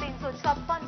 356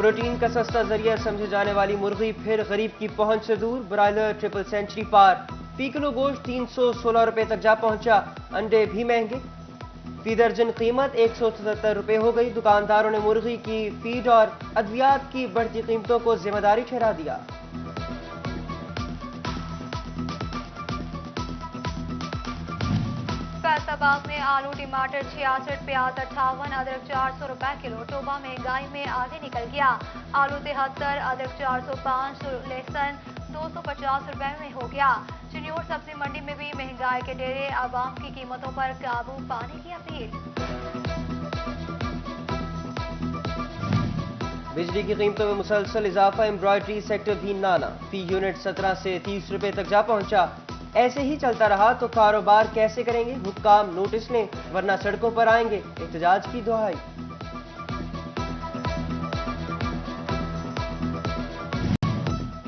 protein کا سستا ذریعہ سمجھے جانے والی مرغی پھر غریب کی پہنچ سے دور، برائلر ٹرپل سینچری پار، فی کلو گوشت 316 روپے تک جا پہنچا، انڈے بھی مہنگے، فی درجن قیمت 177 روپے ہو گئی۔ دکانداروں نے مرغی کی فیڈ اور ادویات کی بڑھتی قیمتوں کو ذمہ داری ٹھہرا دیا۔ فیصل آباد میں آلو ٹماٹر 66، پیاز 58، ادرک 400 روپے کلو، ٹوبہ مہنگائی میں آگے نکل گیا، آلو 73، ادرک 405، لہسن 250 روپے میں ہو گیا۔ چنیوٹ سبزی منڈی میں بھی مہنگائی کے ڈیرے، عوام کی قیمتوں پر قابو پانے کی اپیل۔ بجلی کی قیمتوں میں مسلسل اضافہ، امبرائڈری سیکٹر بھی نانا، فی یونٹ 17 سے 30 روپے تک جا پہنچا۔ ایسے ہی چلتا رہا تو کاروبار کیسے کریں گے؟ حکام نوٹس لیں ورنہ سڑکوں پر آئیں گے، احتجاج کی دہائی۔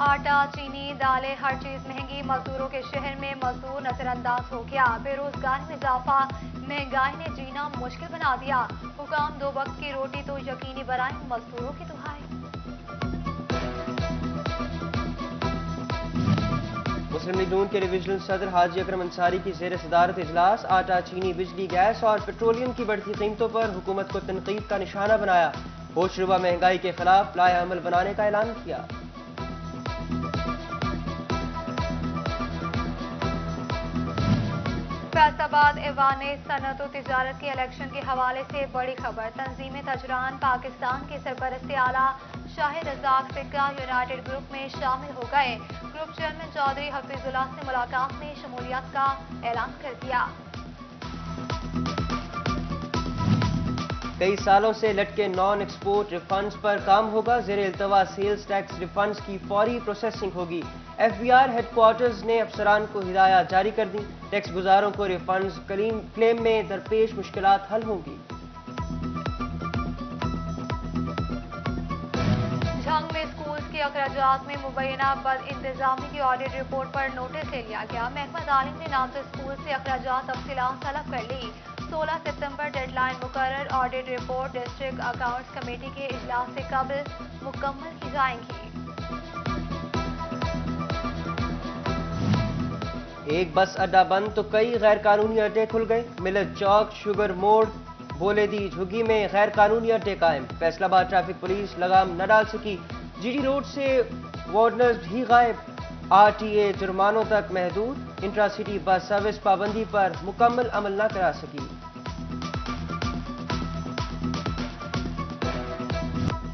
آٹا، چینی، دالیں، ہر چیز مہنگی، مزدوروں کے شہر میں مزدور نظر انداز ہو گیا، بے روزگاری میں اضافہ، مہنگائی نے جینا مشکل بنا دیا، حکام 2 وقت کی روٹی تو یقینی بنائیں، مزدوروں کی دہائی۔ مسلم لیگ نون کے ڈویژنل صدر حاجی اکرم انصاری کی زیر صدارت اجلاس، آٹا، چینی، بجلی، گیس اور پیٹرولیم کی بڑھتی قیمتوں پر حکومت کو تنقید کا نشانہ بنایا، ہوش ربا مہنگائی کے خلاف لائحہ عمل بنانے کا اعلان کیا۔ فیصل آباد ایوان صنعت و تجارت کے الیکشن کے حوالے سے بڑی خبر، تنظیم تجران پاکستان کے سرپرست اعلیٰ شاہد رزاق سکہ یونائیٹڈ گروپ میں شامل ہو گئے، گروپ چیئرمین چودھری حفیظ اللہ سے ملاقات میں شمولیت کا اعلان کر دیا۔ کئی سالوں سے لٹکے نان ایکسپورٹ ریفنڈز پر کام ہوگا، زیر التوا سیلز ٹیکس ریفنڈز کی فوری پروسیسنگ ہوگی، F B R headquarters نے افسران کو ہدایات جاری کر دی، ٹیکس گزاروں کو ریفنڈز کلیم میں درپیش مشکلات حل ہوں گی۔ جھنگ میں اسکولز کے اخراجات میں مبینہ بد انتظامی کی آڈٹ رپورٹ پر نوٹس لے لیا گیا، محکمہ تعلیم نے نامزد اسکول سے اخراجات تفصیلات طلب کر لی، 16 ستمبر ڈیڈ لائن مقرر، audit report district accounts committee کے اجلاس سے قبل مکمل کی جائیں گی۔ ایک بس اڈہ بند تو کئی غیر قانونی اڈے کھل گئے، ملت چوک، شوگر موڑ، بولے دی جھگی میں غیر قانونی اڈے قائم، فیصل آباد ٹریفک پولیس لگام نہ ڈال سکی، جی ڈی روڈ سے وارڈنرز بھی غائب، آر ٹی اے جرمانوں تک محدود، انٹرا سٹی بس سروس پابندی پر مکمل عمل نہ کرا سکی۔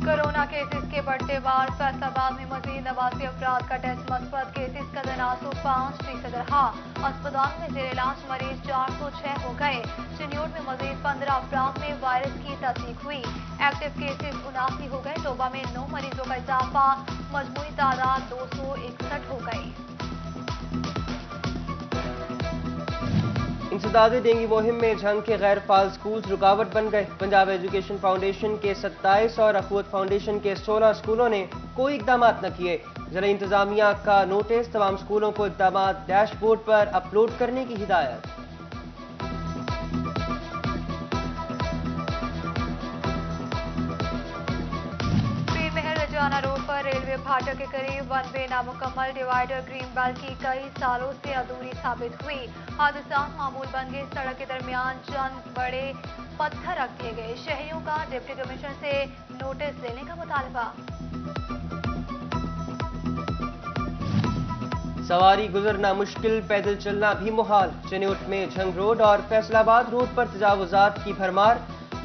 کورونا کیسز کے بڑھتے وار، فیصل آباد میں مزید 89 افراد کا ٹیسٹ مثبت، کیسز کا تناسب 5% رہا، اسپتال میں زیر علاج مریض 406 ہو گئے، چنیوٹ میں مزید 15 افراد میں وائرس کی تصدیق ہوئی، ایکٹیو کیسز 79 ہو گئے، ٹوبہ میں 9 مریضوں کا اضافہ، مجموعی تعداد 261 ہو گئی۔ انسداد ڈینگی مہم میں جھنگ کے غیر فعال سکولز رکاوٹ بن گئے، پنجاب ایجوکیشن فاؤنڈیشن کے 27 اور اخوت فاؤنڈیشن کے 16 سکولوں نے کوئی اقدامات نہ کیے، ضلع انتظامیہ کا نوٹس، تمام سکولوں کو اقدامات ڈیش بورڈ پر اپلوڈ کرنے کی ہدایت۔ جانا روڈ پر ریلوے پھاٹک کے قریب ون وے نامکمل ڈیوائیڈر گرین بیلٹ کی کئی سالوں سے ادھوری ثابت ہوئی، حادثات معمول بن گئے، سڑک کے درمیان چند بڑے پتھر رکھ دیے گئے، شہریوں کا ڈپٹی کمشنر سے نوٹس لینے کا مطالبہ۔ سواری گزرنا مشکل، پیدل چلنا بھی محال، چنیوٹ میں جھنگ روڈ اور فیصل آباد روڈ پر تجاوزات کی بھرمار،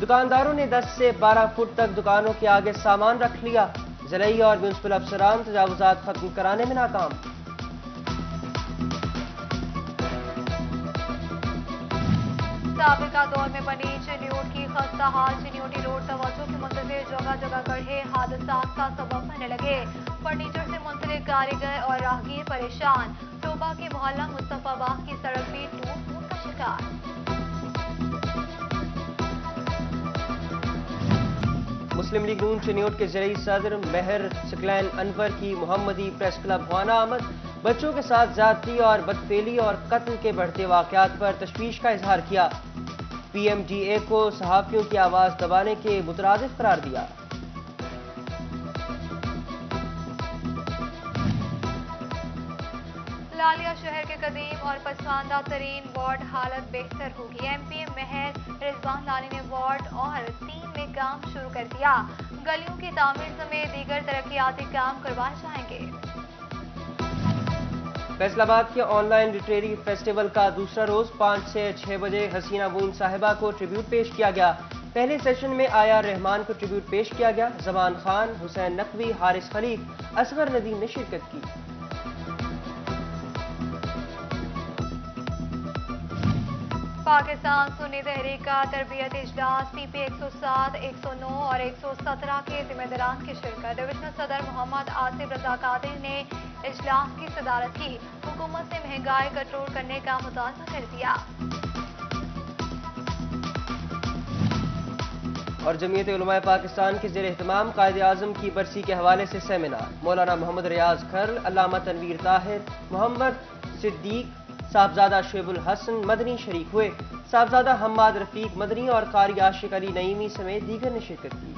دکانداروں نے 10 سے 12 فٹ تک دکانوں کے آگے سامان رکھ لیا، ضلعی اور میونسپل افسران تجاوزات ختم کرانے میں ناکام۔ سابقہ دور میں بنی چنیوٹ کی خستہ حال چنیوٹی روڈ توجہ کے منتظر، جگہ جگہ گڑھے حادثات کا سبب بننے لگے، فرنیچر سے منسلک کاریگر اور راہگیر پریشان، ٹوبہ کے محلہ مصطفیٰ باغ کی سڑک بھی ٹوٹ پھوٹ کا شکار۔ مسلم لیگ نون چنیوٹ کے ضلعی صدر مہر سکلین انور کی محمدی پریس کلب خانہ آمد، بچوں کے ساتھ زیادتی اور بدفعلی اور قتل کے بڑھتے واقعات پر تشویش کا اظہار کیا، پی ایم ڈی اے کو صحافیوں کی آواز دبانے کے مترادف قرار دیا۔ حالیہ شہر کے قدیم اور پسماندہ ترین وارڈ حالت بہتر ہوگی. MP مہر رضوان لانی نے وارڈ اور 3 میں کام شروع کر دیا. گلیوں کی تعمیر سمیت دیگر ترقیاتی کام کروائے جائیں گے. فیصل آباد کے آن لائن لٹریری فیسٹیول کا دوسرا روز 5 سے 6 بجے حسینہ معین صاحبہ کو ٹریبیوٹ پیش کیا گیا. پہلے سیشن میں آیا رحمان کو ٹریبیوٹ پیش کیا گیا. زمان خان، حسین نقوی، حارث خلیق، اصغر ندیم نے شرکت کی. پاکستان سنی تحریک کا تربیت اجلاس PP 107، 109 اور 117 کے ذمہ داران کی شرکت. ڈویژنل صدر محمد آصف رضا قادری نے اجلاس کی صدارت کی. حکومت سے مہنگائی کنٹرول کرنے کا مطالبہ کر دیا. اور جمعیت علماء پاکستان کے زیر اہتمام قائد اعظم کی برسی کے حوالے سے سیمینار. مولانا محمد ریاض کھرل، علامہ تنویر طاہر، محمد صدیق، صاحبزادہ شعیب الحسن مدنی شریک ہوئے. صاحبزادہ حماد رفیق مدنی اور قاری عاشق علی نعیمی سمیت دیگر نے شرکت کی.